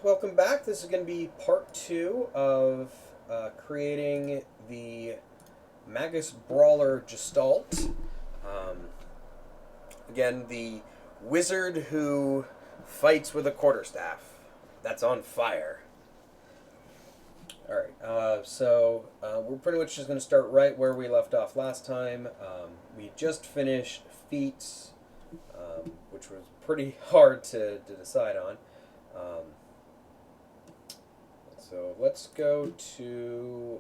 welcome back. This is going to be part 2 of creating the Magus Brawler Gestalt. Again, the wizard who fights with a quarterstaff that's on fire. Alright, we're pretty much just going to start right where we left off last time. We just finished feats, which was pretty hard to decide on. So let's go to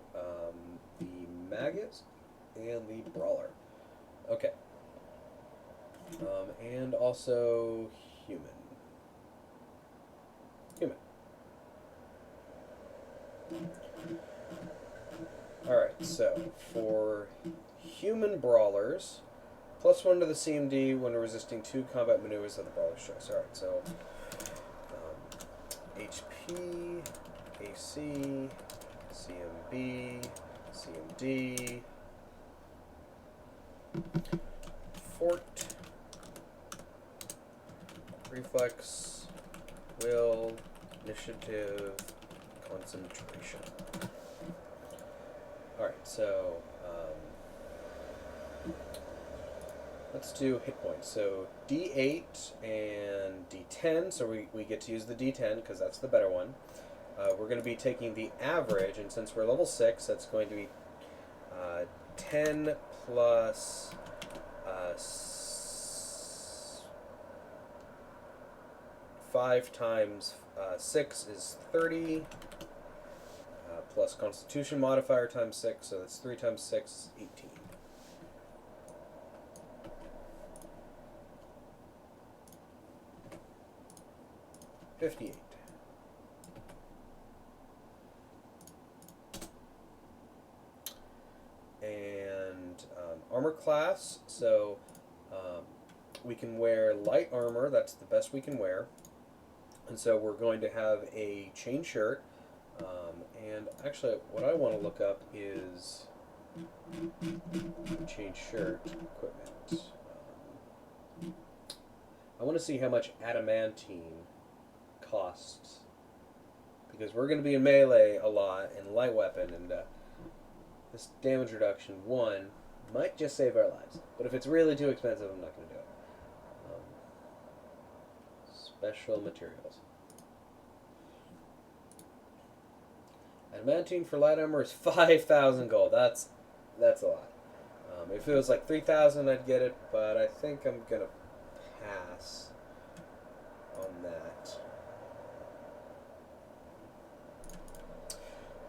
the Magus and the Brawler. Okay. And also human. Alright, so for human brawlers, +1 to the CMD when resisting 2 combat maneuvers of the brawler's choice. Alright, so HP, AC, CMB, CMD, Fort, Reflex, Will, Initiative, Concentration. Alright, so let's do hit points. So D8 and D10, so we get to use the D10 because that's the better one. We're going to be taking the average, and since we're level 6, that's going to be 10 plus 5 times 6 is 30, plus Constitution modifier times 6, so that's 3 times 6 is 18. $58. And armor class, so we can wear light armor, that's the best we can wear. And so we're going to have a chain shirt. And actually, what I want to look up is chain shirt equipment. I want to see how much adamantine costs, because we're going to be in melee a lot and light weapon, and this damage reduction 1 might just save our lives. But if it's really too expensive, I'm not going to do it. Special materials. Adamantine for light armor is 5,000 gold. That's a lot. If it was like 3,000, I'd get it, but I think I'm gonna pass on that.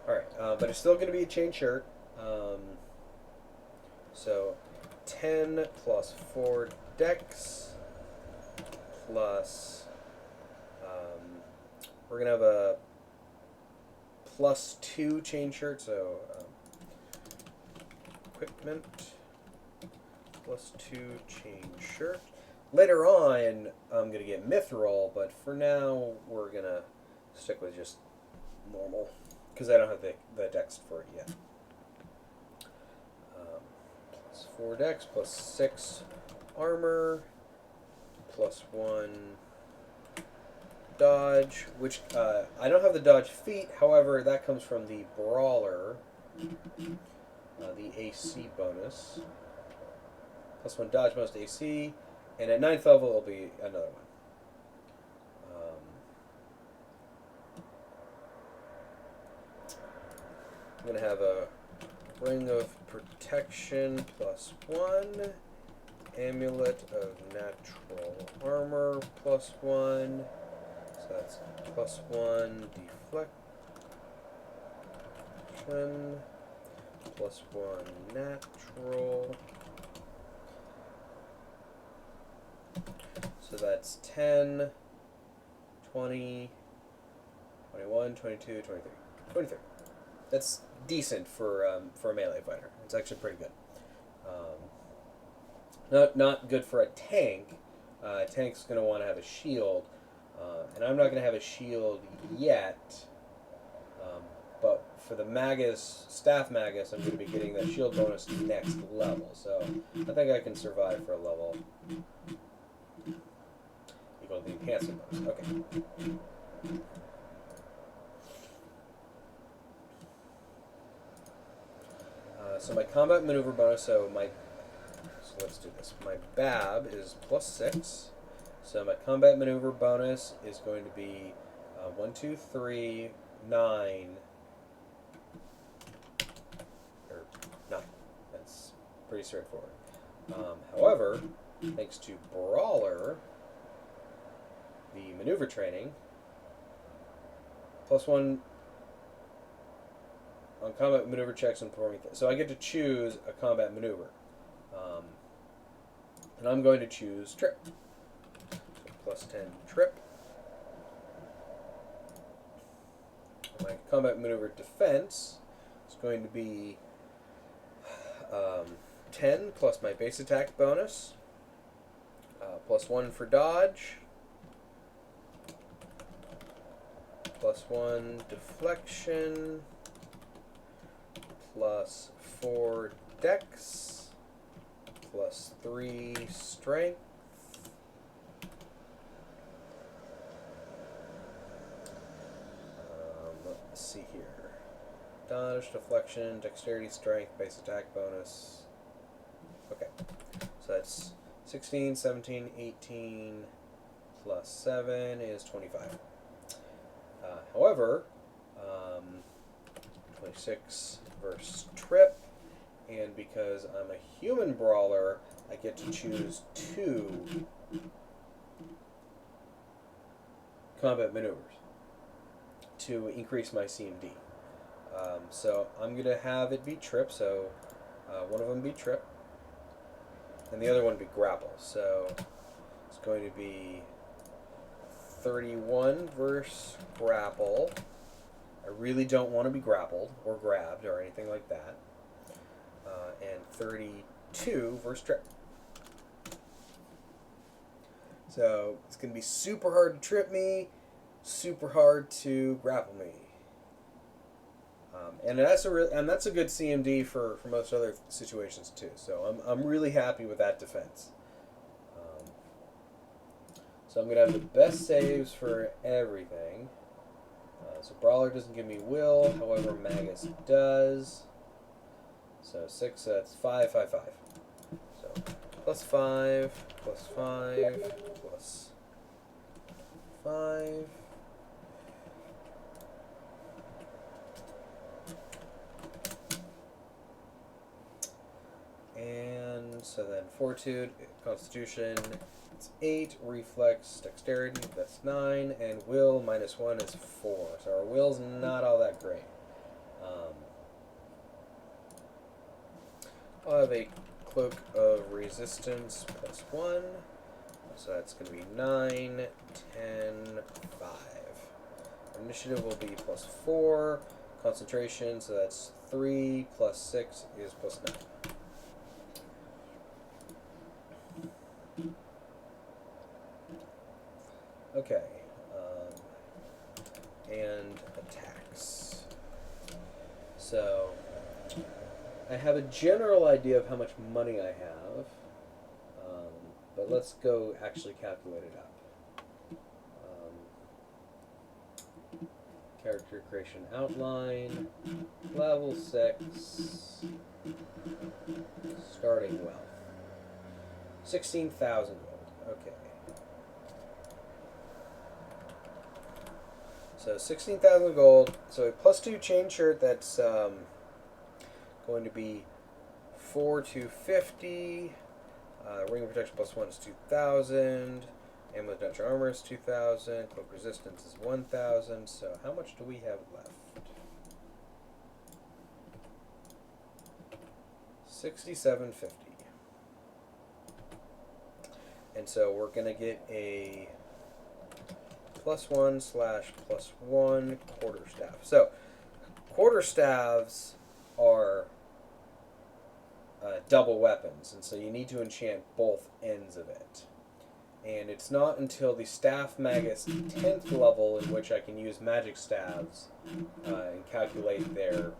All right, but it's still gonna be a chain shirt. So 10 plus 4 dex plus we're gonna have a +2 chain shirt, so equipment +2 chain shirt. Later on, I'm gonna get mithril, but for now we're gonna stick with just normal because I don't have the dex for it yet. +4 dex +6 armor +1 dodge, which I don't have the dodge feat, however that comes from the brawler, the AC bonus. +1 dodge most AC, and at 9th level it'll be another one. I'm going to have a ring of protection +1, amulet of natural armor +1, so that's +1 deflection, +1 natural, so that's 10, 20, 21, 22, 23. 23. That's decent for a melee fighter. It's actually pretty good. Not good for a tank. Tank's going to want to have a shield, and I'm not going to have a shield yet. But for the Magus, Staff Magus, I'm going to be getting that shield bonus next level. So I think I can survive for a level equal to the enhancement bonus. Okay. So my combat maneuver bonus, so let's do this. My BAB is +6. So my combat maneuver bonus is going to be 1, 2, 3, 9, or 9. That's pretty straightforward. However, thanks to Brawler, the maneuver training, +1 on combat maneuver checks and performing. So I get to choose a combat maneuver. And I'm going to choose trip. So +10 trip. And my combat maneuver defense is going to be 10 plus my base attack bonus, +1 for dodge, +1 deflection, +4 dex, +3 strength, let's see here, dodge, deflection, dexterity, strength, base attack bonus. Okay, so that's 16, 17, 18, +7 is 25. However, 26 versus trip, and because I'm a human brawler, I get to choose 2 combat maneuvers to increase my CMD. So I'm going to have it be trip, so one of them be trip, and the other one be grapple. So it's going to be 31 versus grapple. I really don't want to be grappled or grabbed or anything like that. And 32 versus trip. So it's going to be super hard to trip me, super hard to grapple me. And that's a good CMD for most other situations too. So I'm really happy with that defense. So I'm going to have the best saves for everything. So Brawler doesn't give me will, however Magus does. So 6, that's 5, 5, 5. So +5, +5, +5. And so then Fortitude, Constitution, it's 8, Reflex, Dexterity, that's 9, and Will -1 is 4. So our Will's not all that great. I'll have a Cloak of Resistance +1, so that's going to be 9, 10, 5. Initiative will be +4, Concentration, so that's 3 +6 is +9. Okay, and attacks. So I have a general idea of how much money I have, but let's go actually calculate it out. Character creation outline, level 6, starting wealth, 16,000 gold. Okay. So 16,000 gold. So a +2 chain shirt, that's going to be 4,250. Ring of protection +1 is 2,000. Amulet Dutch armor is 2,000. Cloak resistance is 1,000. So how much do we have left? 6750. And so we're going to get a +1/+1 quarterstaff. So quarterstaffs are double weapons, and so you need to enchant both ends of it. And it's not until the Staff Magus 10th level in which I can use magic staves and calculate the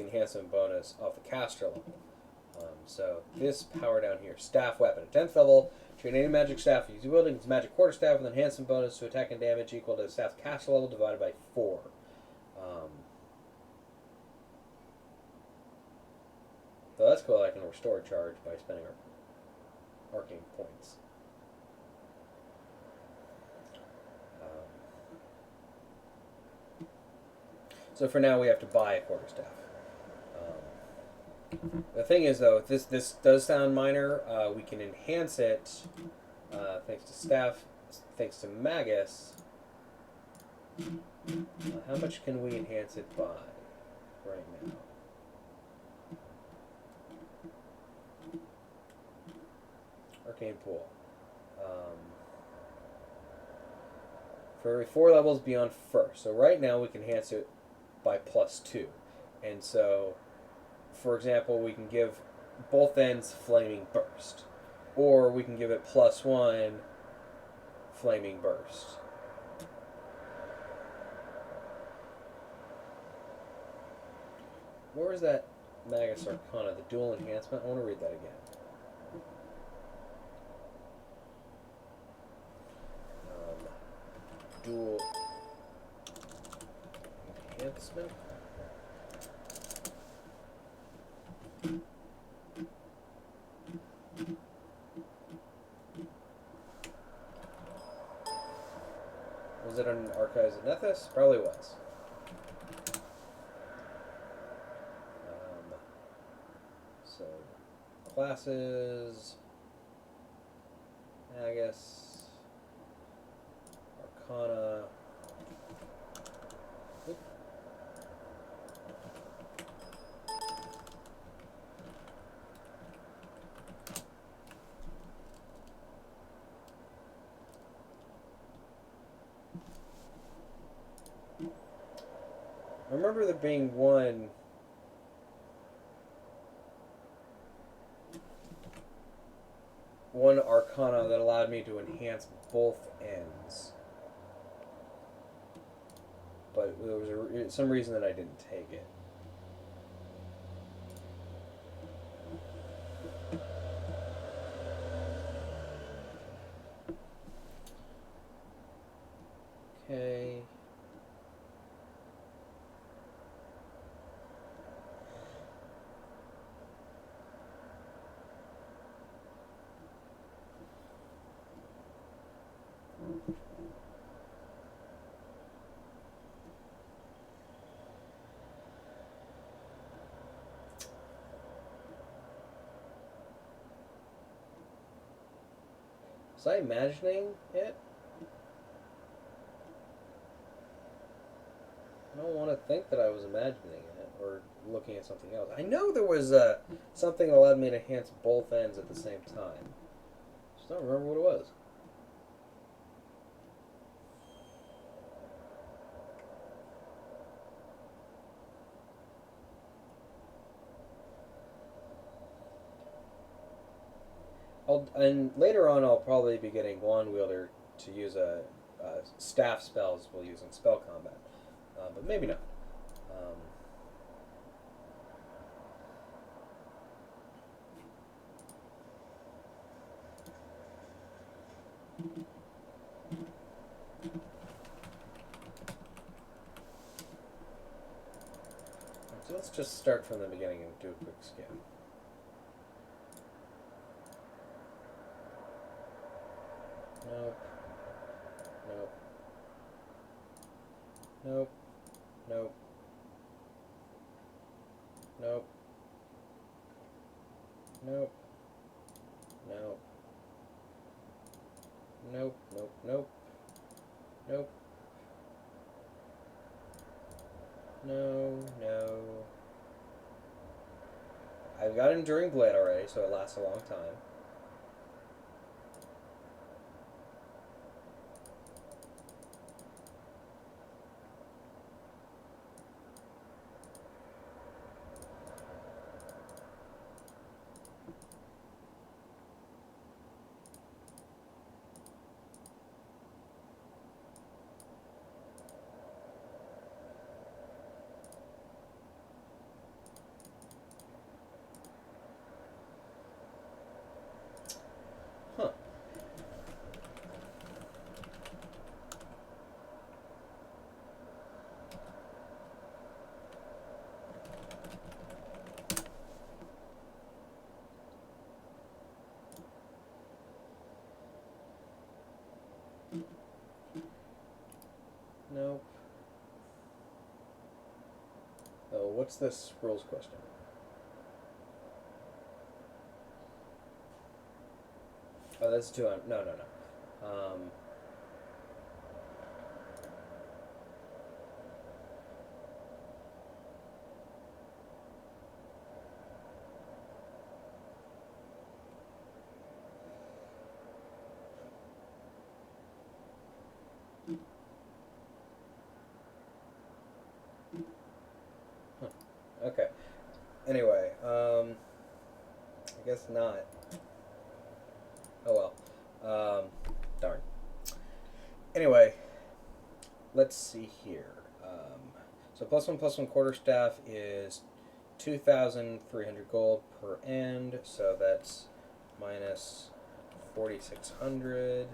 enhancement bonus off the caster level. So this power down here, staff weapon, 10th level, train any magic staff use wielding its magic quarterstaff with enhancement bonus to attack and damage equal to the staff caster level divided by 4. So that's cool. I can restore charge by spending arcane points. So for now, we have to buy a quarterstaff. The thing is, though, this does sound minor. We can enhance it thanks to staff, thanks to Magus. How much can we enhance it by right now? Arcane Pool. For every 4 levels beyond first. So right now we can enhance it by +2. And so, for example, we can give both ends Flaming Burst. Or we can give it +1 Flaming Burst. Where is that Magus Arcana, the dual enhancement? I want to read that again. Dual enhancement. Was it on Archives of Nethys? Probably was. So, classes, Magus, Arcana. Oop. I remember there being one Arcana that allowed me to enhance both ends, but there was some reason that I didn't take it. Okay. Was I imagining it? I don't want to think that I was imagining it or looking at something else. I know there was something that allowed me to enhance both ends at the same time. Just don't remember what it was. And later on, I'll probably be getting Wand Wielder to use a staff spells we'll use in spell combat, but maybe not. So let's just start from the beginning and do a quick scan. Nope. Nope. Nope. Nope. Nope. Nope. Nope. Nope. Nope. Nope. Nope. No. No. I've got Enduring Blade already, so it lasts a long time. Nope. Oh, what's this rules question? Oh, that's 200. No, no, no. Okay. Anyway, I guess not. Oh well. Darn. Anyway, let's see here. So +1/+1 quarterstaff is 2,300 gold per end. So that's minus 4,600.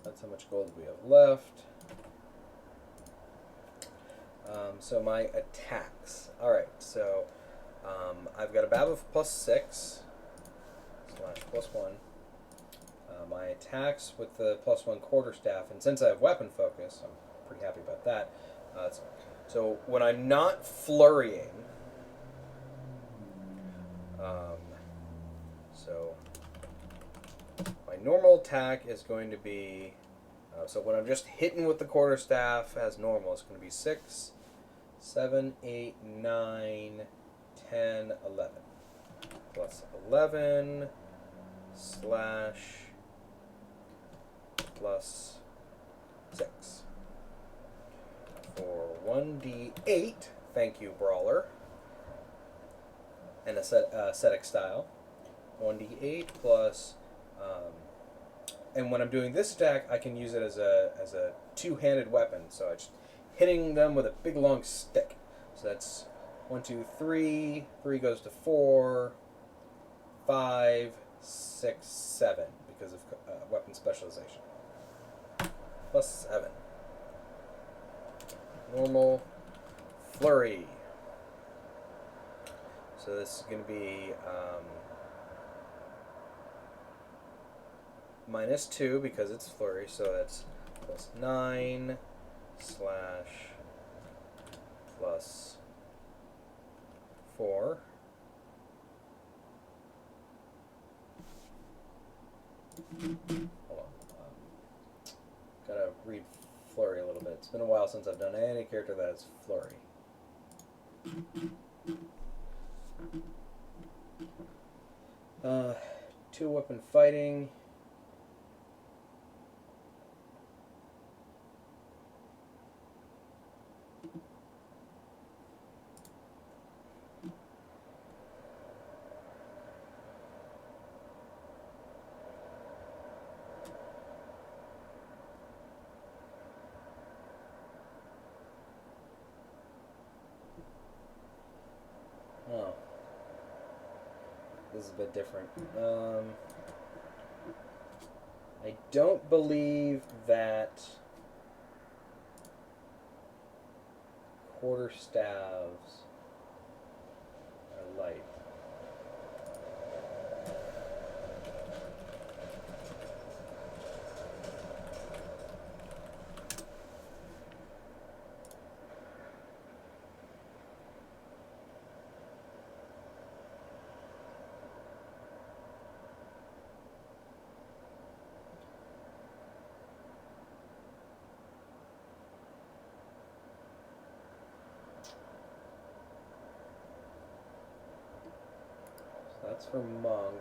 That's how much gold we have left. So my attacks. Alright, so I've got a BAB of +6 / +1. My attacks with the +1 quarterstaff, and since I have weapon focus, I'm pretty happy about that. So when I'm not flurrying, so my normal attack is going to be, so when I'm just hitting with the quarterstaff as normal, it's going to be 6, 7, 8, 9, 10, 11. Plus 11 slash plus 6. For 1d8, thank you, Brawler. And ascetic style. 1d8 plus, and when I'm doing this attack, I can use it as a two-handed weapon. So I'm just hitting them with a big long stick. So that's 1, 2, 3. 3 goes to 4, 5, 6, 7 because of weapon specialization. Plus 7. Normal flurry. So this is going to be minus 2 because it's flurry, so that's plus 9 slash plus 4. Hold on. Gotta read flurry a little bit. It's been a while since I've done any character that has flurry. Two weapon fighting. Oh. This is a bit different. I don't believe that quarterstaves are light. That's for monk.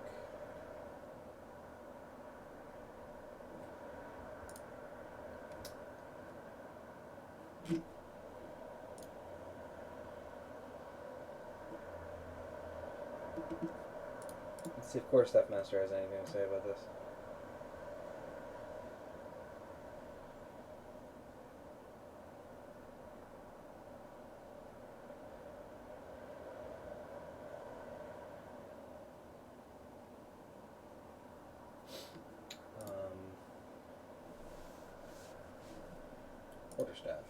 Let's see if Quarterstaff Master has anything to say about this. Quarterstaff.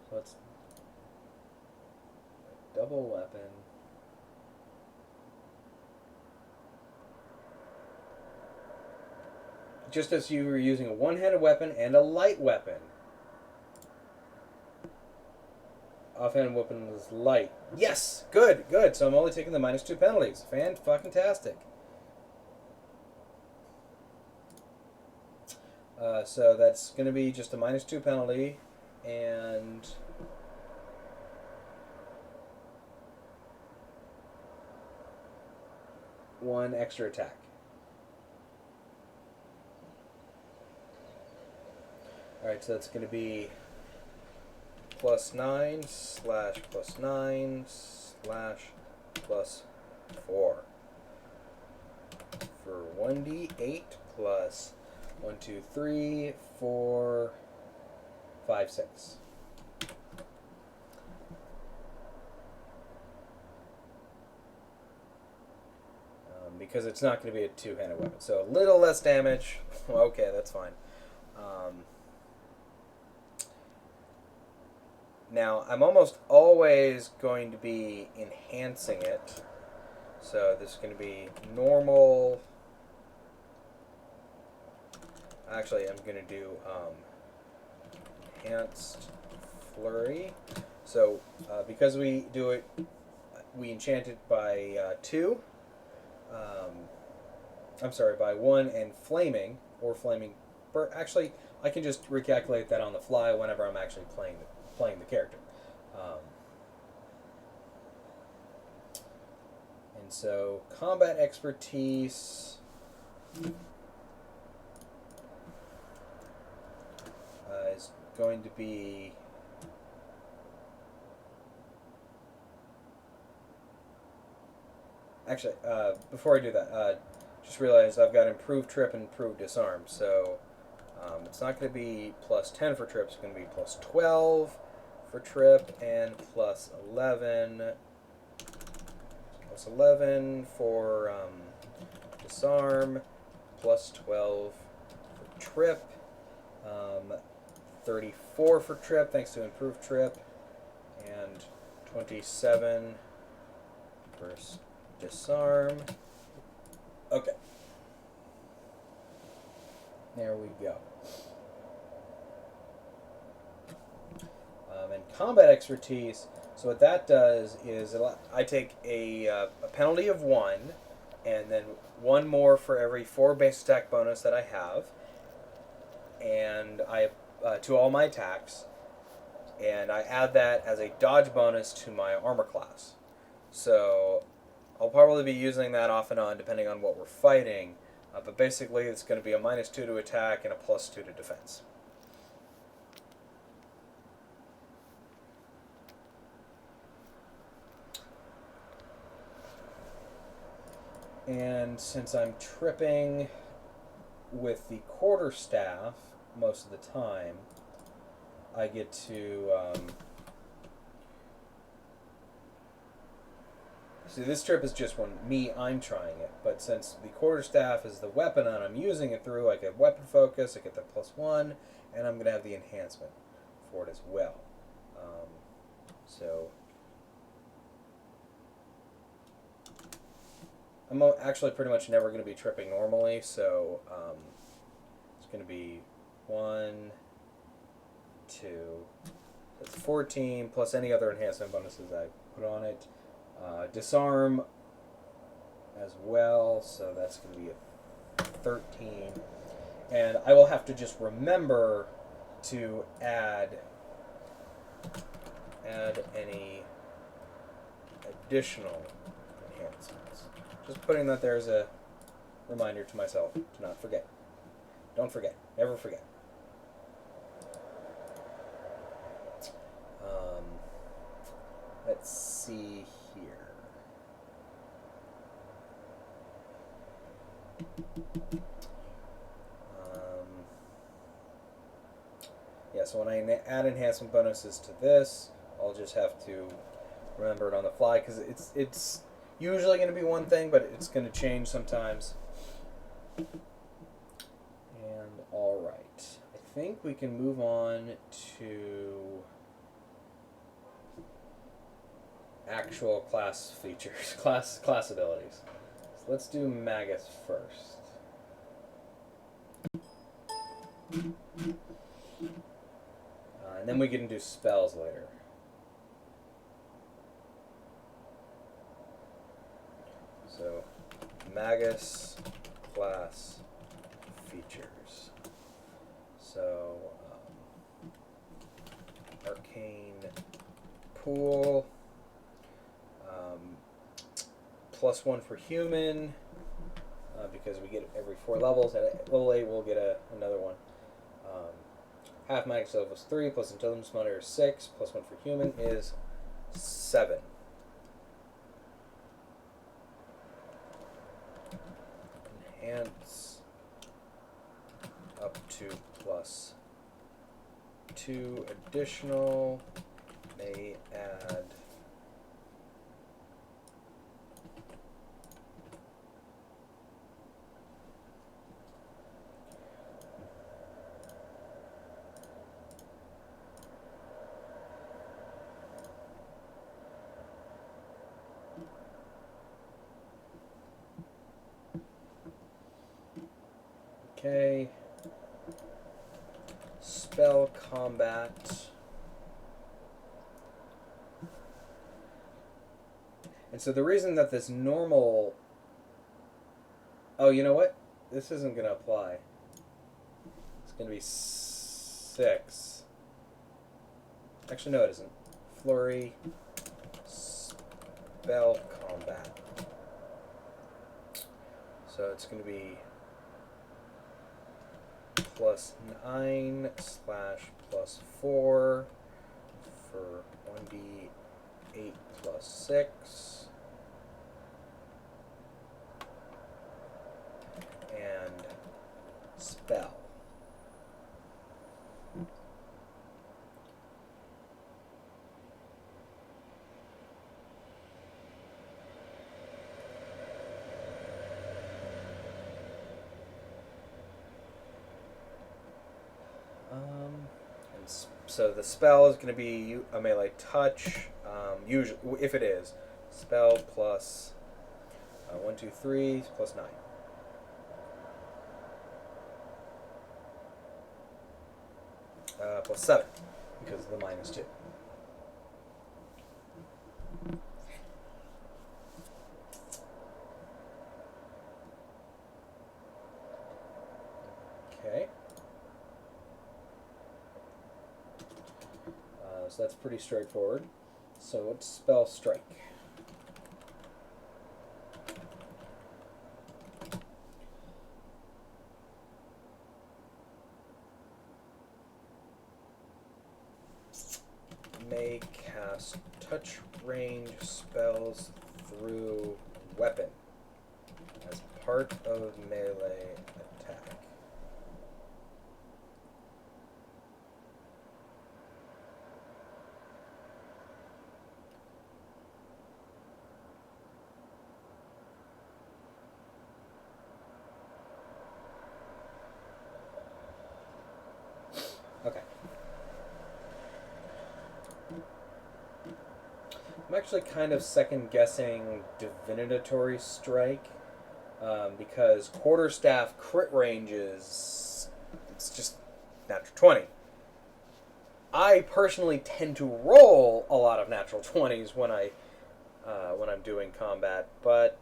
So it's a double weapon. just as you were using a one-handed weapon and a light weapon. Offhand weapon is light. Yes! Good, good. So I'm only taking the -2 penalties. Fan-fucking-tastic. So that's going to be just a -2 penalty. And... one extra attack. Alright, so that's going to be +9 / +9 / +4 for 1d8 plus 1, 2, 3, 4, 5, 6. Because it's not going to be a two-handed weapon. So a little less damage. Okay, that's fine. Now, I'm almost always going to be enhancing it. So this is going to be normal. Actually, I'm going to do enhanced flurry. So because we do it, we enchant it by 2. I'm sorry, by 1 and flaming, or flaming. Actually, I can just recalculate that on the fly whenever I'm actually playing the character. And so, combat expertise is going to be... Actually, before I do that, just realized I've got improved trip and improved disarm. So it's not going to be +10 for trip. It's going to be +12 for trip and +11 for disarm, +12 for trip, 34 for trip thanks to improved trip, and 27 for disarm. Okay. There we go. And combat expertise, so what that does is I take a penalty of 1, and then 1 more for every 4 base attack bonus that I have, and I to all my attacks, and I add that as a dodge bonus to my armor class. So I'll probably be using that off and on depending on what we're fighting, but basically it's going to be a -2 to attack and a +2 to defense. And since I'm tripping with the quarterstaff most of the time, I get to... See, this trip is just when I'm trying it, but since the quarterstaff is the weapon and I'm using it through, I get weapon focus, I get the +1, and I'm going to have the enhancement for it as well. So I'm actually pretty much never going to be tripping normally, so it's going to be 1, 2, that's 14, plus any other enhancement bonuses I put on it. Disarm as well, so that's going to be a 13. And I will have to just remember to add any additional enhancements. Just putting that there as a reminder to myself to not forget. Don't forget. Never forget. Let's see here. Yeah, so when I add enhancement bonuses to this, I'll just have to remember it on the fly, because it's usually going to be one thing, but it's going to change sometimes. And alright, I think we can move on to actual class features, class abilities. So let's do Magus first. And then we can do spells later. So, Magus class features. So, Arcane Pool, +1 for human, because we get every 4 levels. At level 8, we'll get another one. Half magic level is 3, plus intelligence monitor is 6, +1 for human is 7. Enhance up to +2 additional. May add okay. Spell combat. And so the reason that this normal... Oh, you know what? This isn't going to apply. It's going to be 6. Actually, no, it isn't. Flurry. Spell combat. So it's going to be +9 / +4 for 1d8 + 6. And spell. So the spell is going to be a melee touch. Usually, if it is, spell plus 1, 2, 3 + 9. +7 because of the -2. Okay. So that's pretty straightforward. So let's spell strike. May cast touch range spells through weapon as part of melee attack. Okay. I'm actually kind of second-guessing Divinatory Strike, because Quarterstaff crit range it's just natural 20. I personally tend to roll a lot of natural 20s when I'm doing combat, but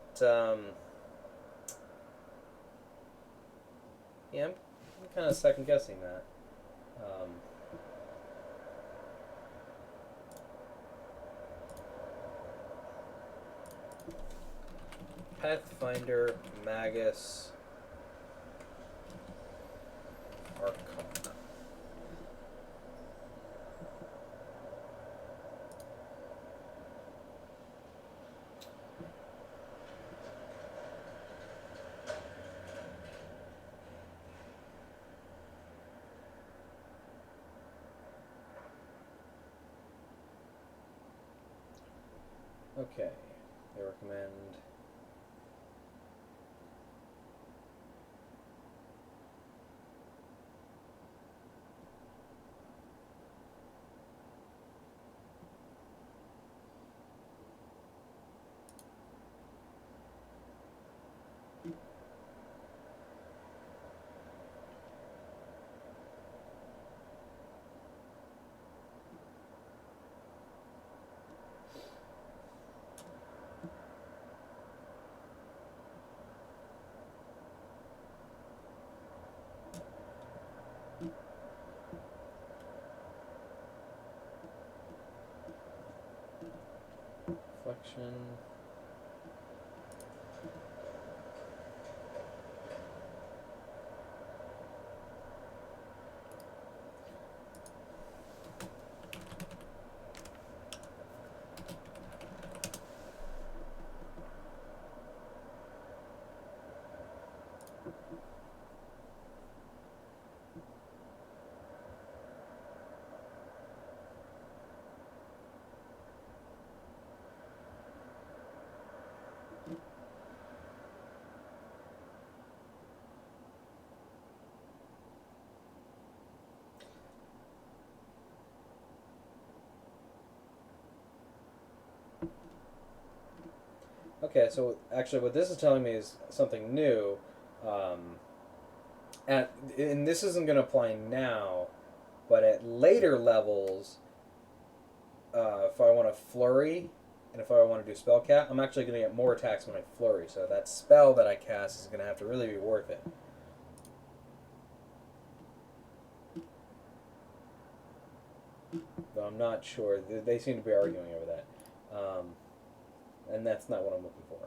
yeah, I'm kind of second-guessing that. Pathfinder, Magus, Arcana. Okay, they recommend action. Okay, so actually, what this is telling me is something new, um, and this isn't going to apply now, but at later levels, if I want to flurry, and if I want to do spell cat, I'm actually going to get more attacks when I flurry. So that spell that I cast is going to have to really be worth it. But I'm not sure. They seem to be arguing over that, and that's not what I'm looking for.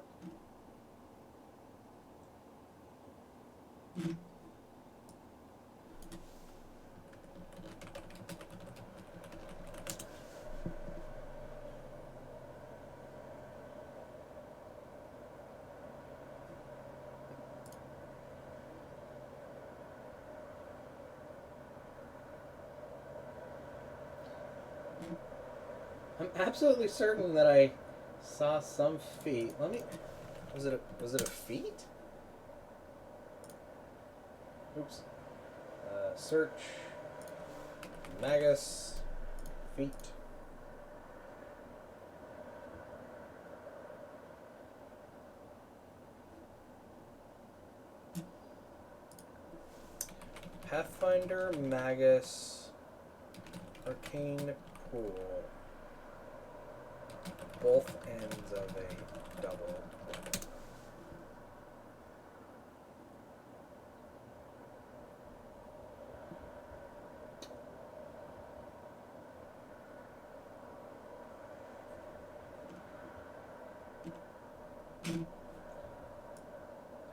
I'm absolutely certain that I saw some feat. Let me. Was it a feat? Oops. Search. Magus. Feat. Pathfinder, Magus, Arcane Pool. Both ends of a double.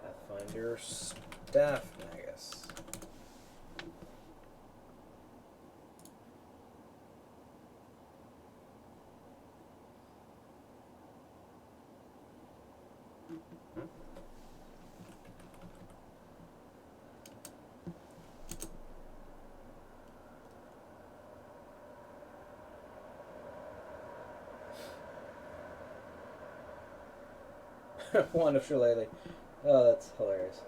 Pathfinder, Staff Magus. Wand of Shillelagh. Oh, that's hilarious.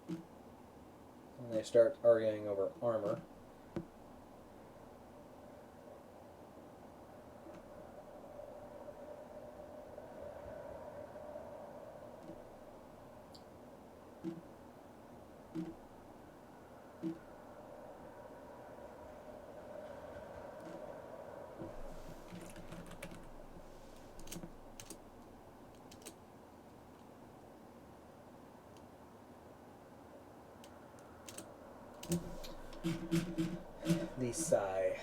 And they start arguing over armor. The sigh.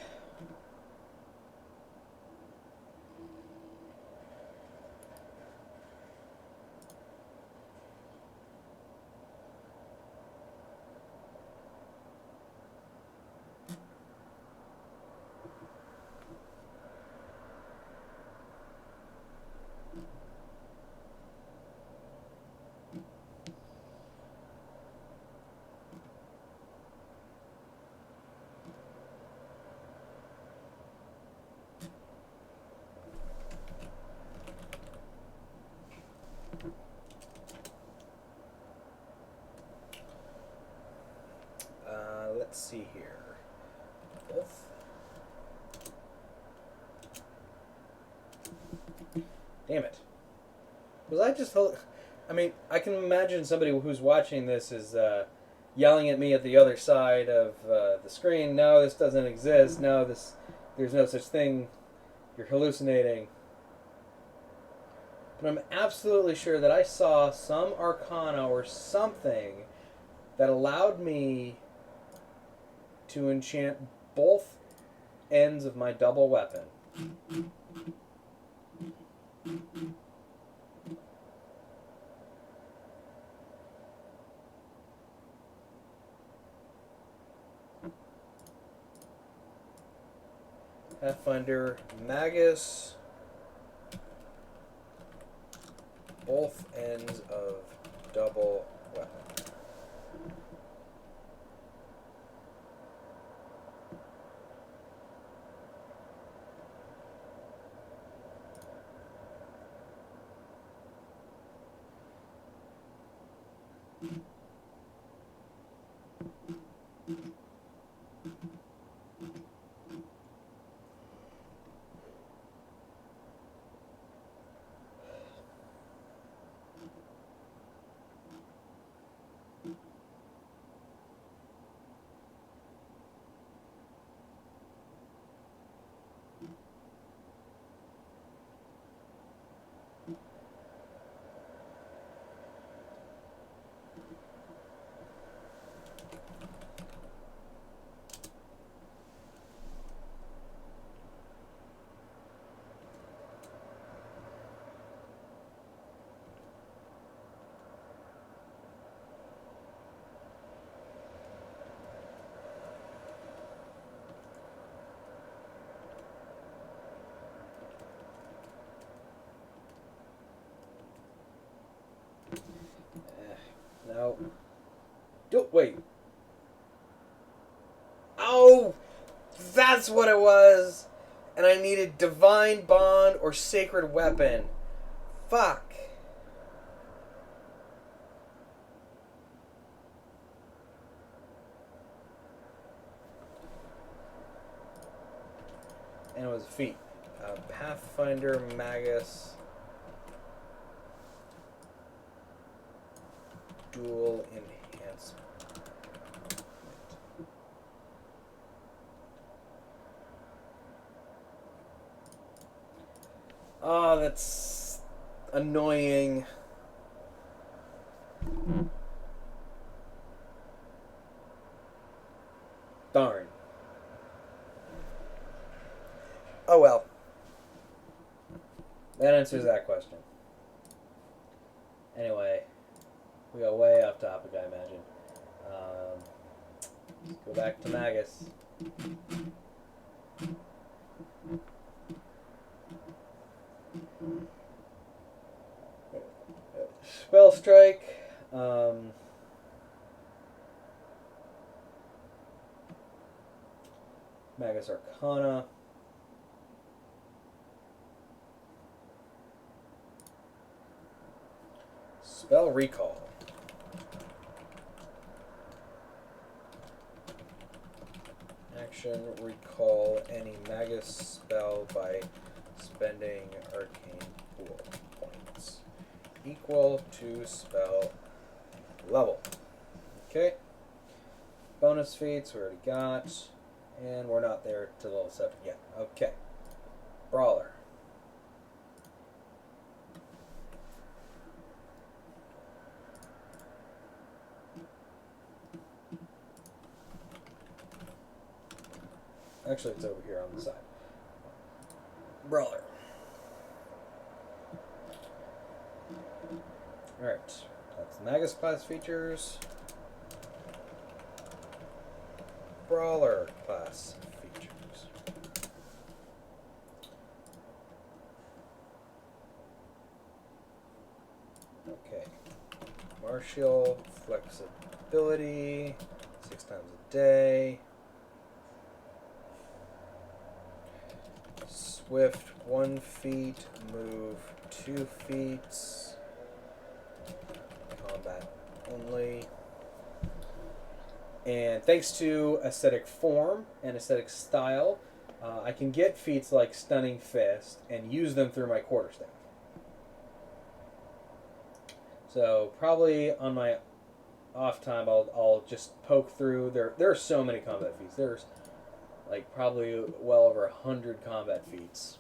Let's see here. Both. Damn it. Was I just... I mean, I can imagine somebody who's watching this is yelling at me at the other side of the screen. No, this doesn't exist. No, there's no such thing. You're hallucinating. But I'm absolutely sure that I saw some arcana or something that allowed me to enchant both ends of my double weapon. Pathfinder Magus, both ends of double weapon. No. Wait. Oh! That's what it was! And I needed Divine Bond or Sacred Weapon. Fuck. And it was a feat. Pathfinder Magus. Dual Enhancement. Oh, that's annoying. Darn. Oh well. That answers that question. Anyway, we got way off topic, I imagine. Let's go back to Magus. Spell Strike. Magus Arcana. Spell Recall. Action, recall any Magus spell by spending Arcane Pool points. Equal to spell level. Okay. Bonus feats we already got. And we're not there to level 7 yet. Okay. Brawler. Actually, it's over here on the side. Brawler. Alright. That's the Magus class features. Brawler class features. Okay. Martial flexibility. 6 times a day. Swift 1 feet, move 2 feet, combat only. And thanks to aesthetic form and aesthetic style, I can get feats like Stunning Fist and use them through my quarterstaff. So probably on my off time, I'll just poke through. There are so many combat feats. There's like probably well over 100 combat feats.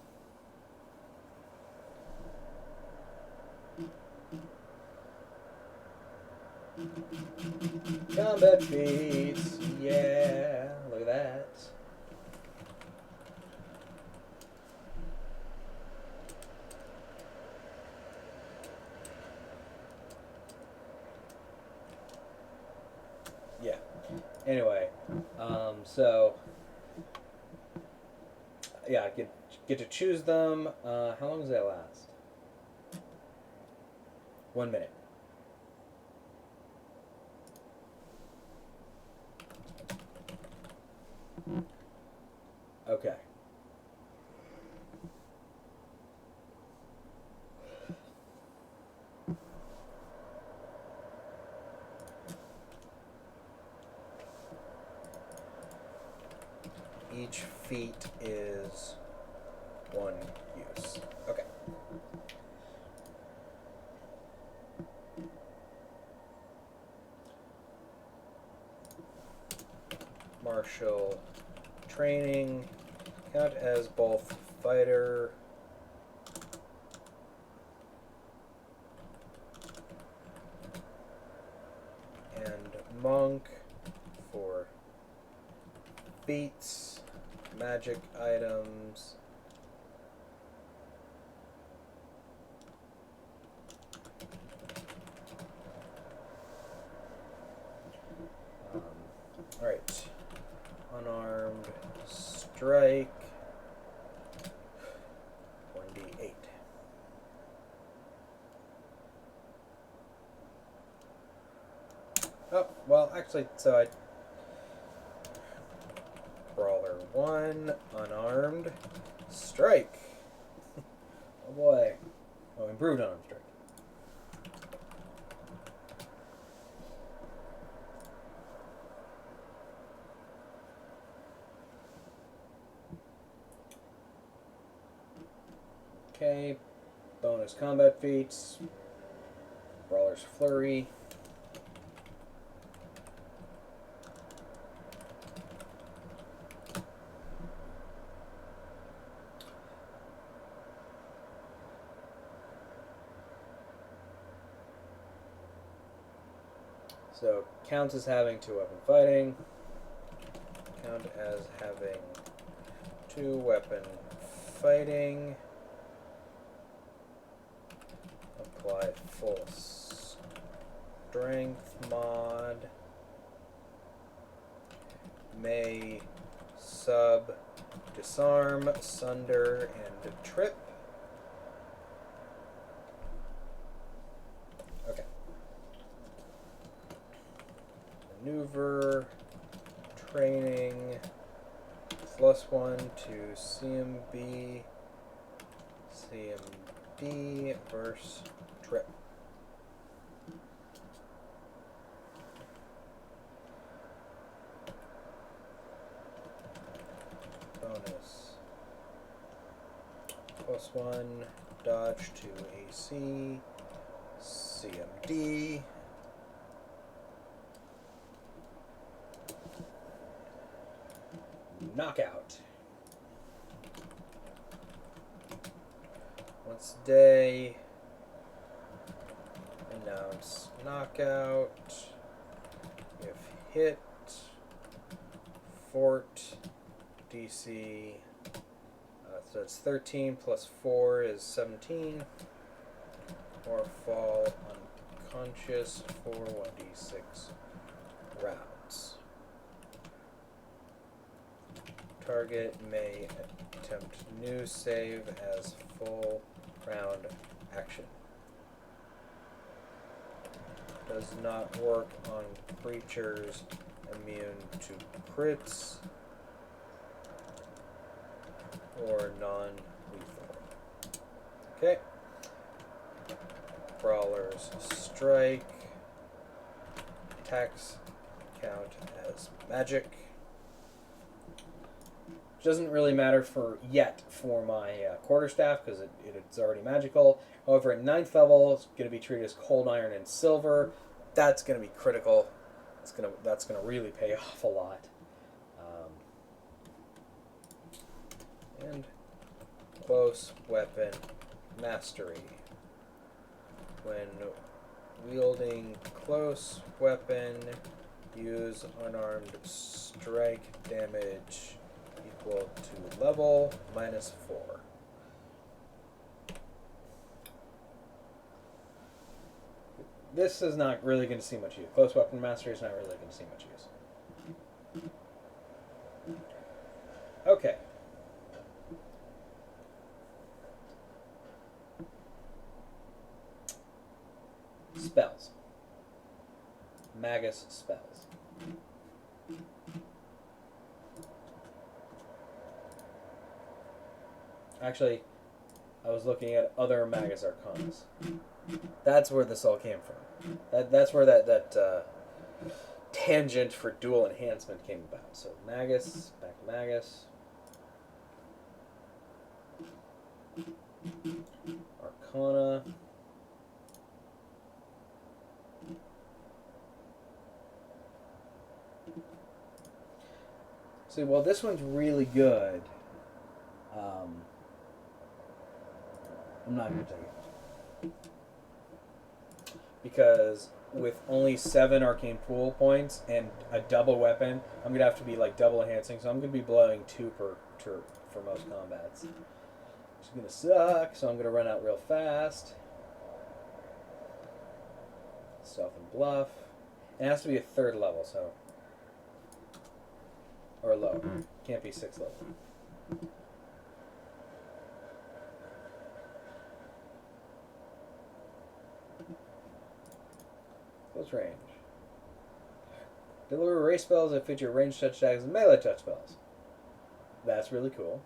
Combat feats. Yeah. Look at that. Yeah. Anyway, so yeah, get to choose them. How long does that last? 1 minute. Okay. Each feat is 1 use. Okay. Martial training. Count as both fighter and monk for feats, magic items, alright, unarmed strike, 1d8. Oh, well, actually, so I... Brawler 1, unarmed, strike. Oh boy. Oh, improved unarmed strike. Okay, bonus combat feats, Brawler's Flurry. So, counts as having 2-weapon fighting, count as having 2-weapon fighting, apply full strength mod, may sub, disarm, sunder, and trip. Okay. Maneuver, training, +1 to CMB, CMD versus trip. Bonus. +1 dodge to AC, CMD. Knockout. Once a day. Announce knockout. If hit. Fort. DC. So it's 13 plus 4 is 17. Or fall unconscious for 1d6 rounds. Target may attempt new save as full round action. Does not work on creatures immune to crits or non-lethal. Okay. Brawler's Strike. Attacks count as magic. Doesn't really matter for my quarterstaff because it's already magical. However, at 9th level, it's going to be treated as cold iron and silver. That's going to be critical. That's gonna really pay off a lot. And close weapon mastery. When wielding close weapon, use unarmed strike damage equal to level -4. This is not really going to see much use. Close weapon mastery is not really going to see much use. Okay. Spells. Magus spells. Actually, I was looking at other Magus Arcanas. That's where this all came from. That's where that tangent for dual enhancement came about. So Magus, back to Magus. Arcana. See, well, this one's really good. I'm not going to take it. Because with only 7 arcane pool points and a double weapon, I'm going to have to be like double enhancing, so I'm going to be blowing 2 per turn for most combats. Which is going to suck, so I'm going to run out real fast. Stealth and bluff. It has to be a 3rd level, so... Or low. Can't be 6th level. Close range. Deliver race spells that fit your ranged touch attacks and melee touch spells. That's really cool.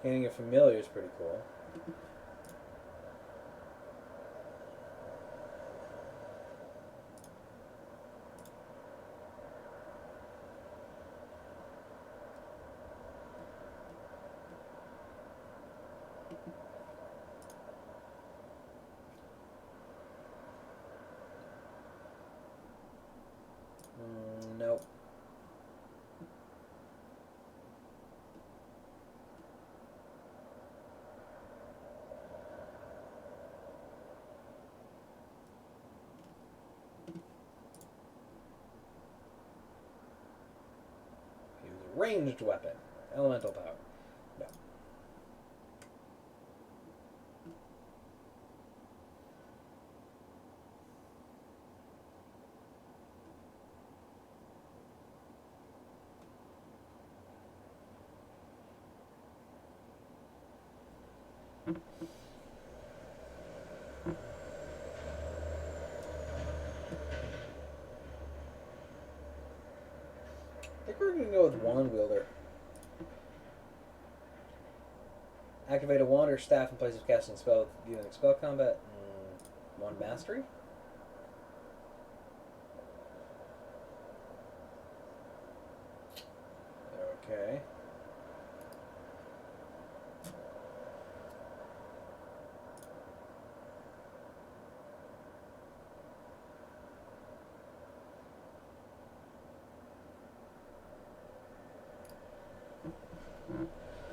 Gaining a familiar is pretty cool. Nope. Ranged weapon. Elemental power. No. I think we're going to go with Wand Wielder. Activate a wand or staff in place of casting a spell dealing spell combat. Wand Mastery? Okay.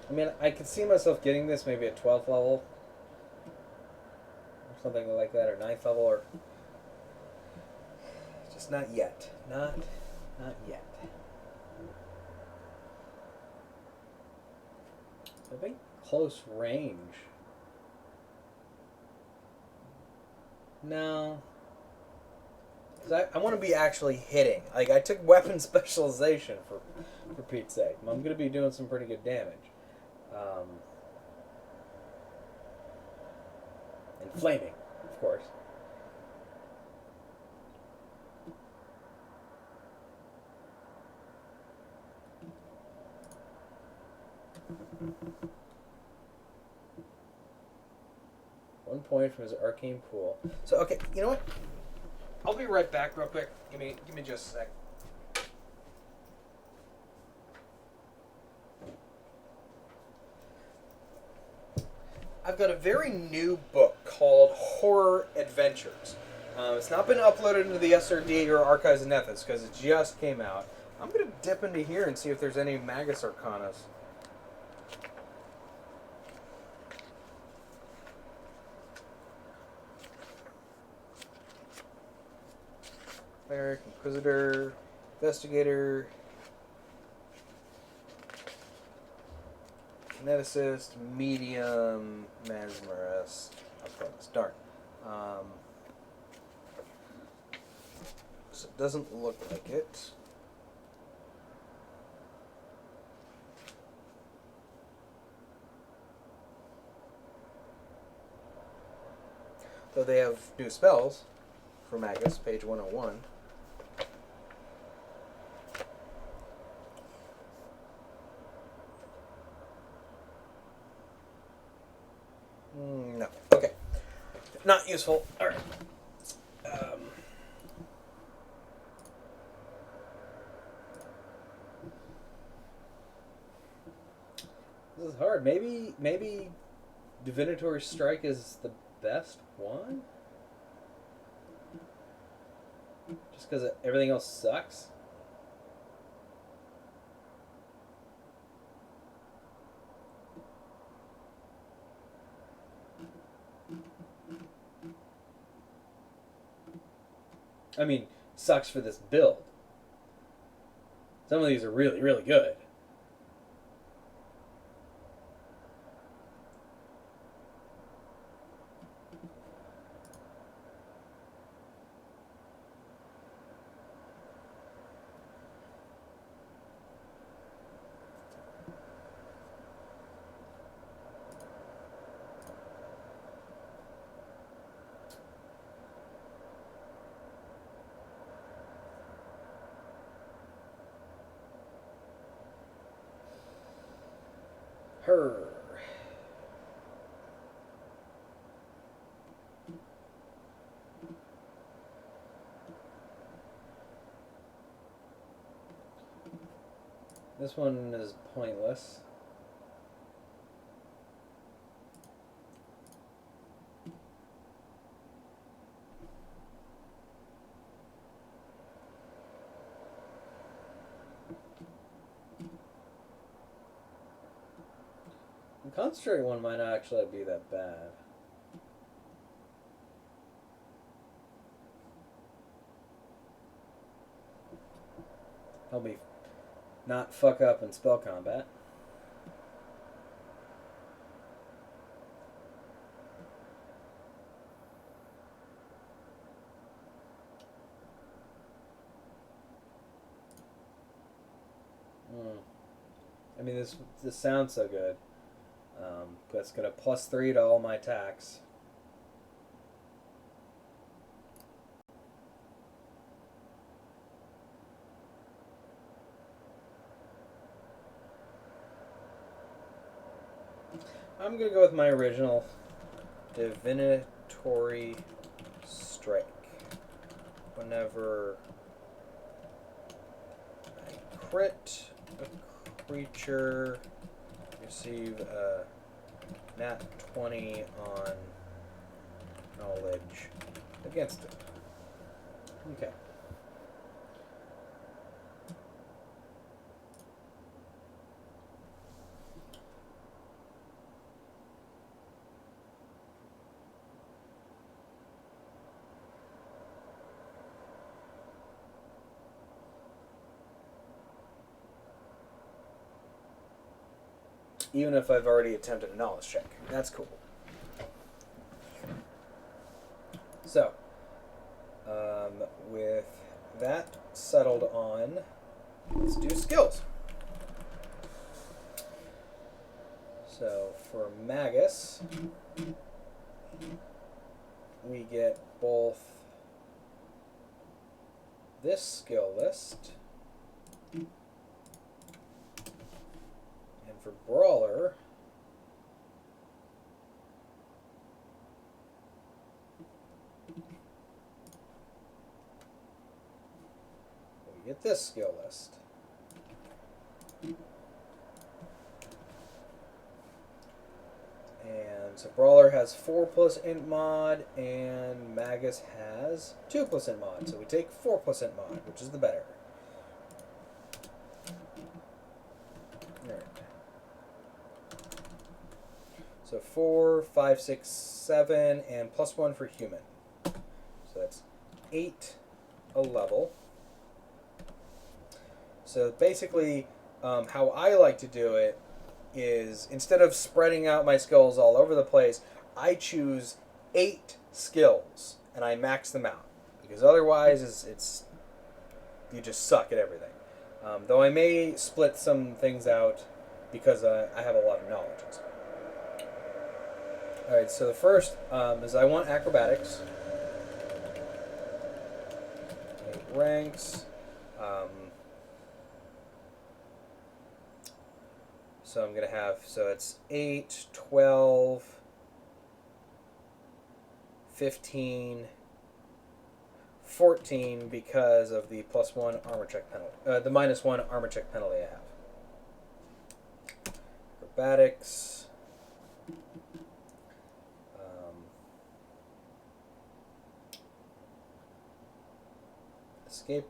I mean, I could see myself getting this maybe at 12th level. Or something like that, or 9th level, or... Just not yet. Not yet. I think close range. No. Because I want to be actually hitting. Like, I took weapon specialization for Pete's sake. I'm going to be doing some pretty good damage. And flaming, of course. One point from his arcane pool. So, okay, you know what? I'll be right back real quick. Give me just a sec. got a very new book called Horror Adventures. It's not been uploaded into the SRD or Archives of Nethys because it just came out. I'm going to dip into here and see if there's any Magus Arcanas. Cleric, Inquisitor, Investigator, Kineticist, Medium, Mesmerist, Alchemist. Darn. So it doesn't look like it. Though they have new spells for Magus, page 101. No. Okay. Not useful. Alright. This is hard. Maybe Divinatory Strike is the best one? Just because everything else sucks? I mean, sucks for this build. Some of these are really, really good. Her. This one is pointless. The concentrate one might not actually be that bad. Help me not fuck up in spell combat. I mean, this sounds so good. That's gonna +3 to all my attacks. I'm gonna go with my original Divinatory Strike. Whenever I crit a creature, receive a nat 20 on knowledge against it. Okay. Even if I've already attempted a knowledge check. That's cool. So, with that settled on, let's do skills. So, for Magus, we get both this skill list, and for Brawler, we get this skill list. And So Brawler has 4 plus int mod, and Magus has 2 plus int mod. So we take 4 plus int mod, which is the better. Alright. So 4, 5, 6, 7, and plus 1 for human. So that's 8 a level. So basically, how I like to do it is, instead of spreading out my skills all over the place, I choose 8 skills and I max them out, because otherwise it's you just suck at everything. Though I may split some things out because I have a lot of knowledge. Alright, so the first is I want acrobatics. 8 ranks. So I'm going to have, so it's 8, 12, 15, 14 because of the plus 1 armor check penalty, the minus 1 armor check penalty I have. Acrobatics. Escape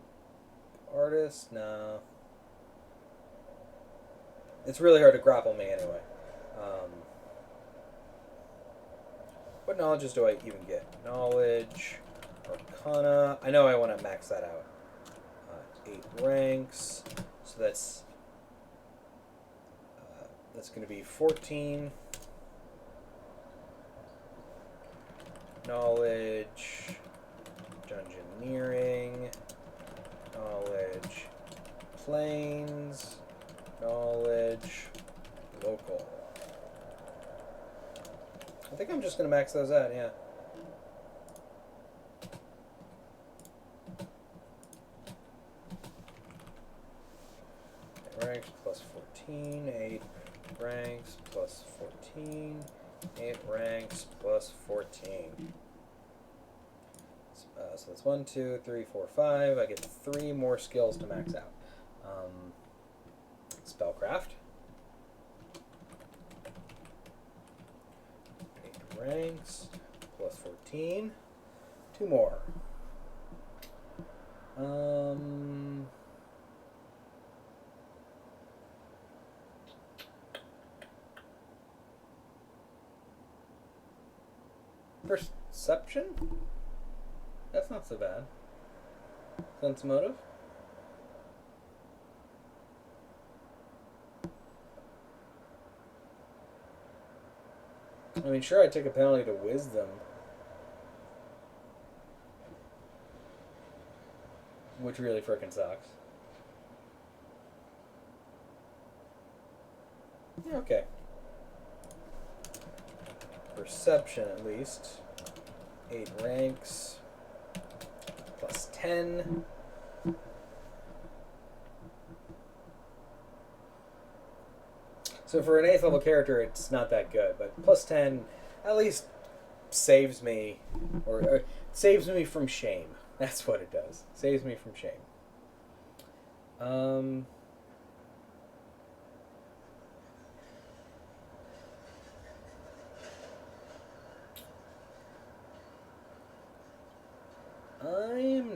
artist, no. It's really hard to grapple me anyway. What knowledges do I even get? Knowledge, Arcana. I know I want to max that out. 8 ranks. So that's going to be 14. Knowledge, Dungeoneering, knowledge, Planes, knowledge, local. I think I'm just going to max those out, yeah. Ranks plus 14, 8 ranks plus 14, 8 ranks plus 14. So that's 1, 2, 3, 4, 5. I get 3 more skills to max out. Spellcraft. 8 ranks plus 14. 2 more. Perception? That's not so bad. Sense motive? I mean, sure, I take a penalty to wisdom, which really frickin' sucks. Okay. Perception, at least. 8 ranks. Plus 10. So for an 8th level character, it's not that good, but plus 10 at least saves me, or saves me from shame. That's what it does. Saves me from shame. I'm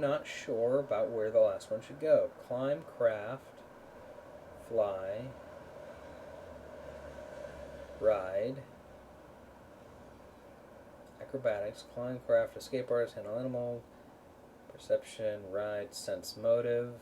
not sure about where the last one should go. Climb, craft, fly, ride, acrobatics, climb, craft, escape artist, handle animal, perception, ride, sense motive.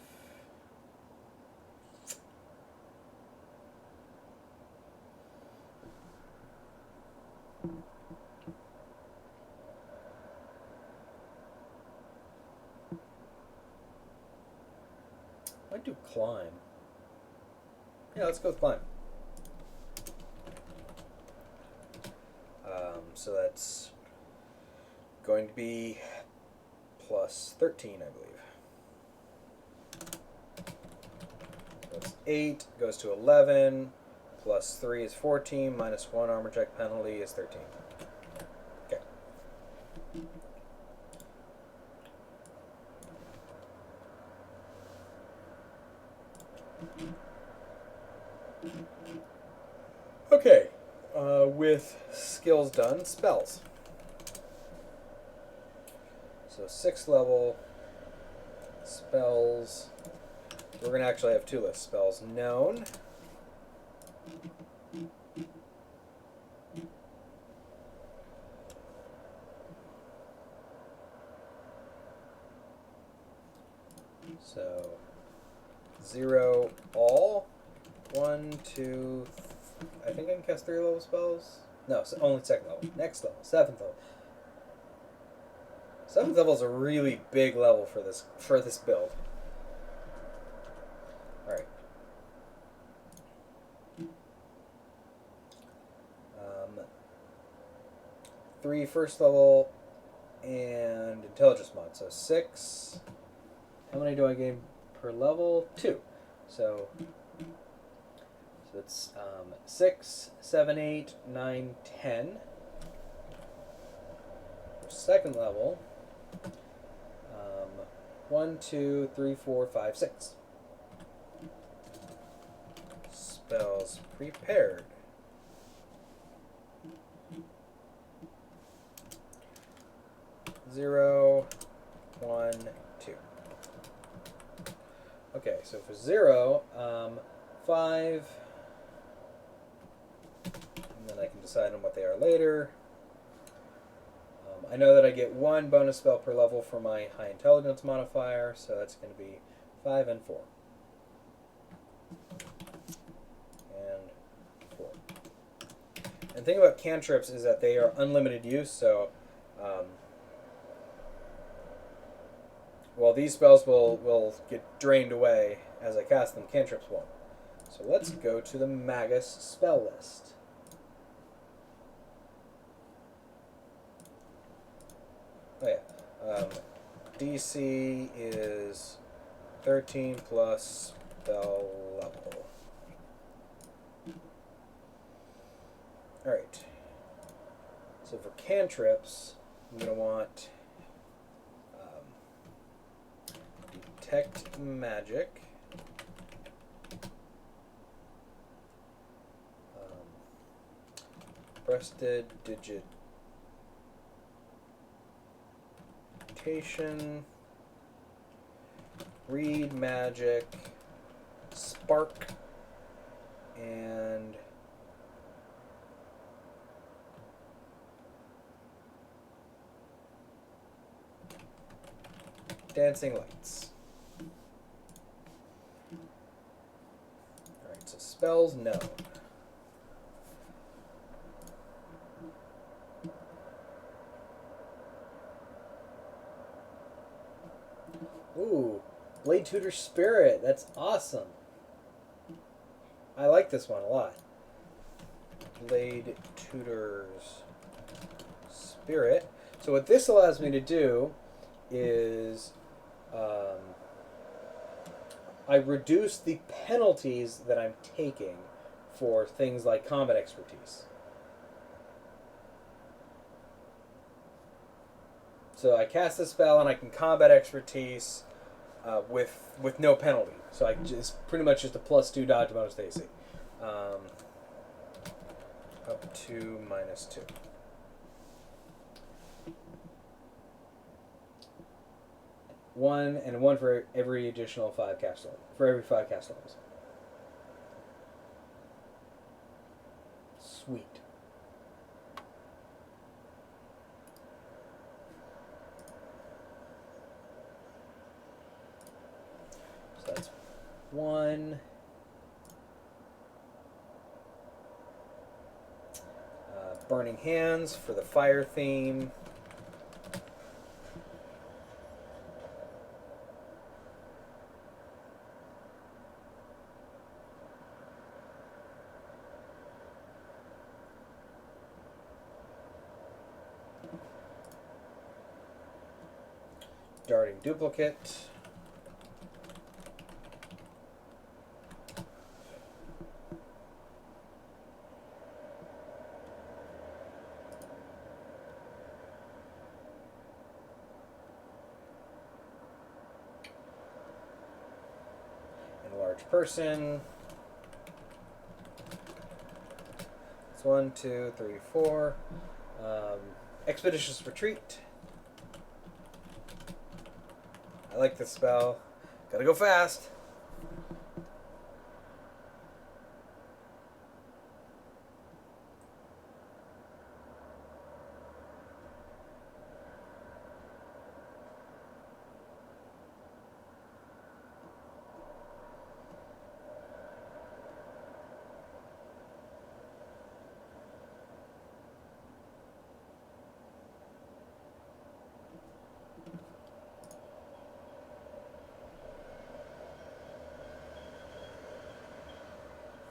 Might do climb. Yeah, let's go with climb. So that's going to be plus 13, I believe. That's 8, goes to 11, plus 3 is 14, minus 1 armor check penalty is 13. Okay. Okay, with skills done, spells. So 6th level spells. We're going to actually have 2 lists. Spells known. So 0 all. 1, 2, I think I can cast 3 level spells. No, so only 2nd level. Next level, 7th level. 7th level is a really big level for this build. All right. 3 first level and intelligence mod. So 6. How many do I gain per level? 2. So it's 6, 7, 8, 9, 10. For 2nd level, 1, 2, 3, 4, 5, 6. Spells prepared. Zero, 1, 2. Okay, so for 0, 5, and then I can decide on what they are later. I know that I get 1 bonus spell per level for my high intelligence modifier, so that's going to be 5 and 4. And 4. And the thing about cantrips is that they are unlimited use, so while these spells will get drained away as I cast them, cantrips won't. So let's go to the Magus spell list. Oh yeah. DC is 13 plus spell level. Alright. So for cantrips, I'm going to want Detect Magic. Prestidigitation, Read Magic, Spark, and Dancing Lights. Alright, so spells known. Ooh, Blade Tutor Spirit. That's awesome. I like this one a lot. Blade Tutor's Spirit. So what this allows me to do is I reduce the penalties that I'm taking for things like combat expertise. So I cast a spell and I can combat expertise with no penalty. So I just pretty much just a +2 dodge bonus to AC. Up to -2. One for every additional 5 cast levels. For every 5 cast levels. Sweet. So that's 1. Burning Hands for the fire theme. Darting Duplicate. Enlarge Person. It's 1, 2, 3, 4. Expeditious Retreat. I like this spell. Gotta go fast.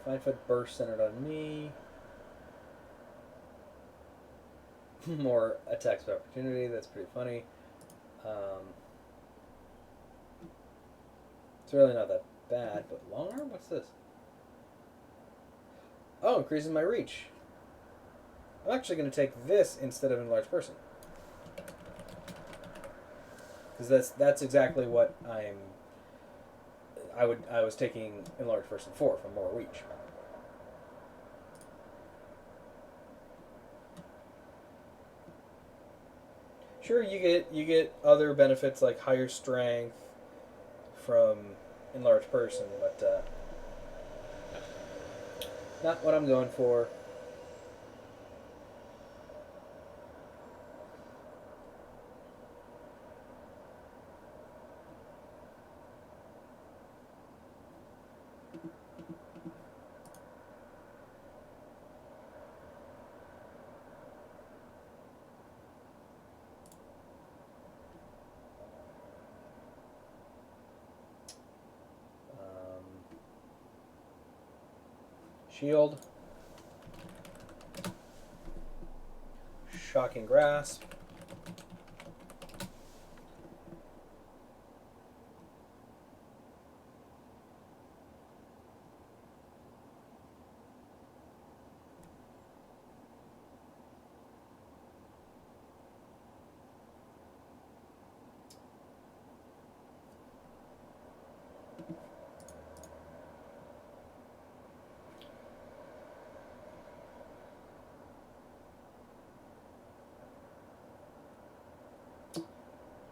Five-foot burst centered on me. More attacks of opportunity. That's pretty funny. It's really not that bad, but long arm? What's this? Oh, increases my reach. I'm actually going to take this instead of enlarged person. Because that's exactly what I was taking enlarged person for more reach. Sure, you get other benefits like higher strength from enlarged person, but not what I'm going for. Shield. Shocking Grasp.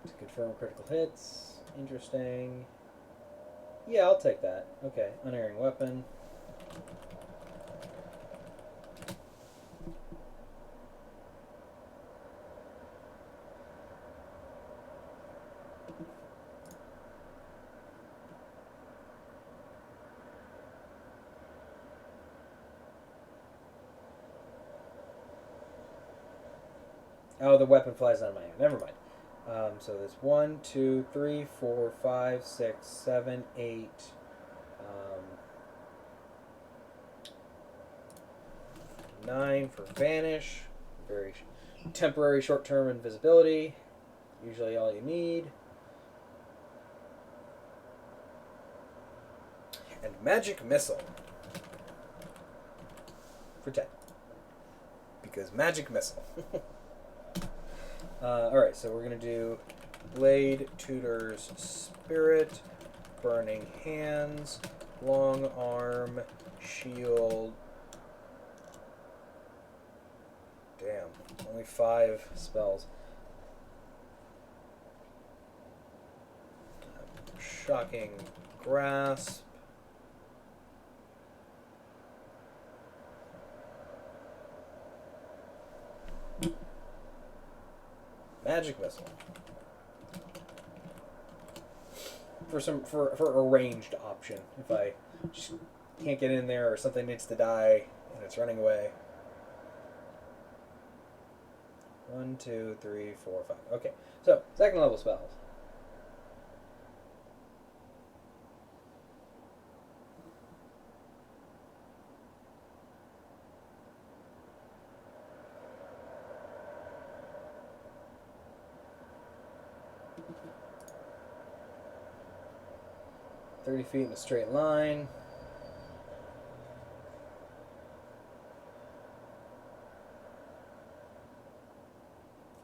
To confirm critical hits. Interesting. Yeah, I'll take that. Okay, unerring weapon. Oh, the weapon flies out of my hand. Never mind. So there's 1, 2, 3, 4, 5, 6, 7, 8. 9 for vanish. Very temporary short-term invisibility. Usually all you need. And magic missile. For 10. Because magic missile. Alright, so we're going to do Blade, Tutor's Spirit, Burning Hands, Long Arm, Shield. Damn, only 5 spells. Shocking Grasp. Magic Missile. For a ranged option. If I just can't get in there or something needs to die and it's running away. 1, 2, 3, 4, 5. Okay. So, second level spells. "30 feet in a straight line."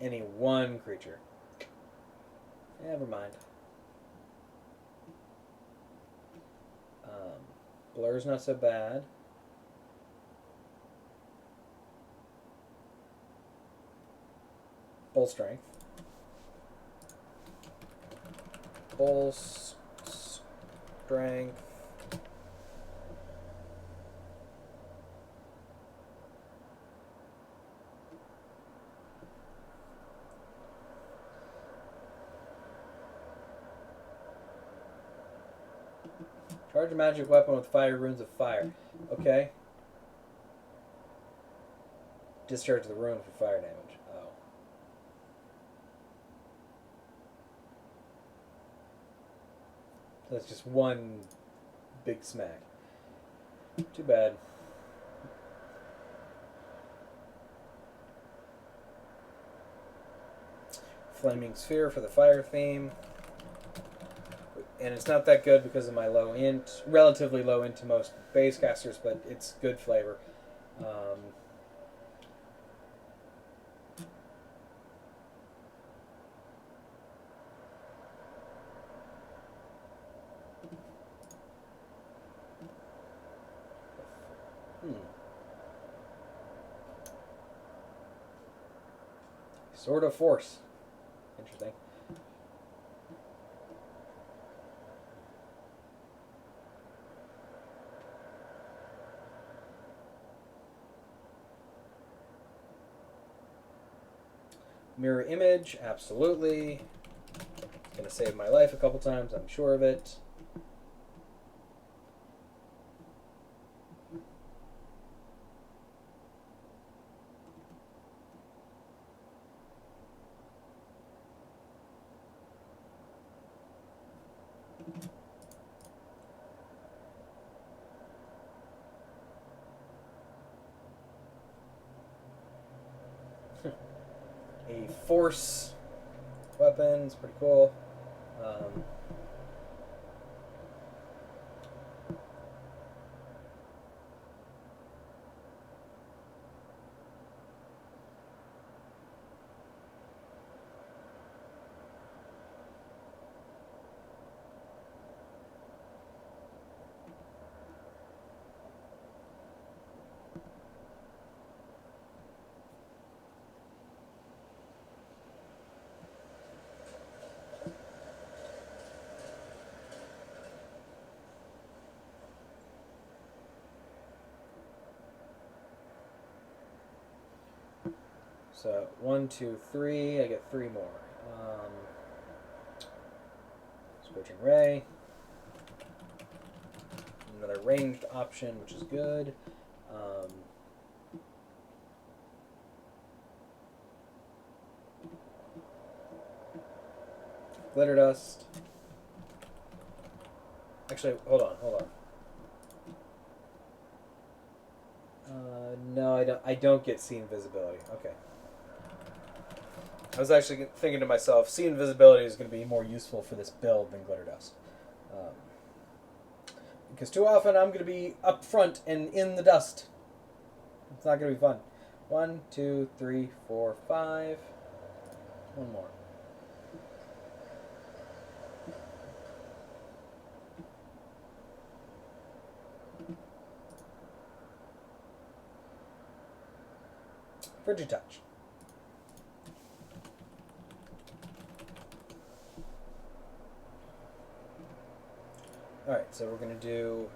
Any one creature. Never mind. Blur's not so bad. full strength. Full strength. Charge a magic weapon with 5 runes of fire. Okay. Discharge the rune for fire damage. Oh. That's just one big smack. Too bad. Flaming Sphere for the fire theme. And it's not that good because of my low int, relatively low int to most base casters, but it's good flavor. Sword of Force. Interesting. Mirror image, absolutely. It's going to save my life a couple times, I'm sure of it. A force weapon is pretty cool. So 1, 2, 3. I get 3 more. Scorching Ray. Another ranged option, which is good. Glitter Dust. Actually, hold on. No, I don't get See Invisibility. Okay. I was actually thinking to myself, See Invisibility is going to be more useful for this build than Glitter Dust. Because too often I'm going to be up front and in the dust. It's not going to be fun. 1, 2, 3, 4, 5. One more. Frigid Touch. Alright, so we're going to do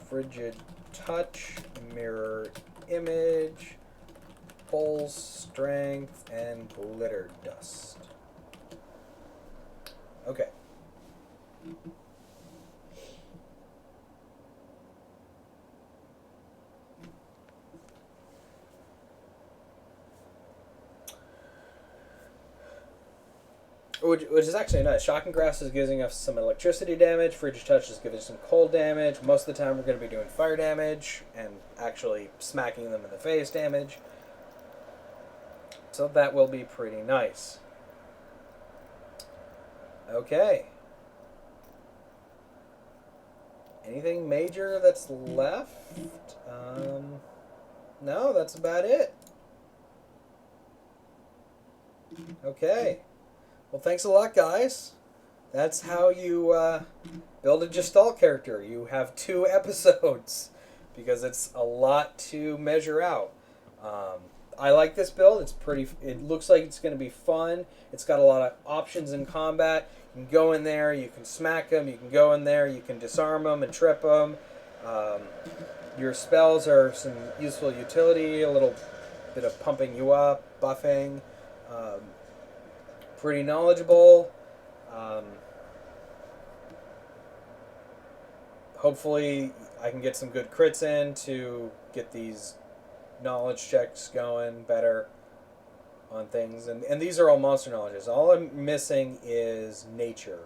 Frigid Touch, Mirror Image, Full Strength, and Glitter Dust. Okay. Which is actually nice. Shocking Grasp is giving us some electricity damage. Frigid Touch is giving us some cold damage. Most of the time we're going to be doing fire damage and actually smacking them in the face damage. So that will be pretty nice. Okay. Anything major that's left? No, that's about it. Okay. Well, thanks a lot, guys. That's how you build a Gestalt character. You have 2 episodes because it's a lot to measure out. I like this build. It's pretty. It looks like it's going to be fun. It's got a lot of options in combat. You can go in there. You can smack them. You can go in there. You can disarm them and trip them. Um, your spells are some useful utility. A little bit of pumping you up, buffing. Um, pretty knowledgeable. Um, hopefully, I can get some good crits in to get these knowledge checks going better on things. And these are all monster knowledges. All I'm missing is nature.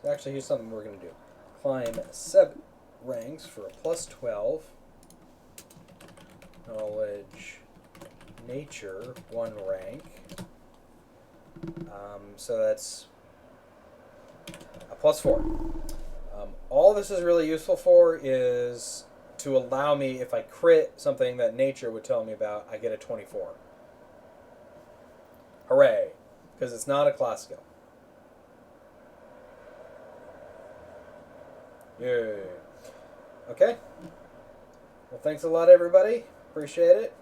So actually, here's something we're going to do. Climb 7 ranks for a plus 12. Knowledge, nature, 1 rank. So that's a plus 4. All this is really useful for is to allow me, if I crit something that nature would tell me about, I get a 24. Hooray! Because it's not a class skill. Yay. Okay. Well, thanks a lot, everybody. Appreciate it.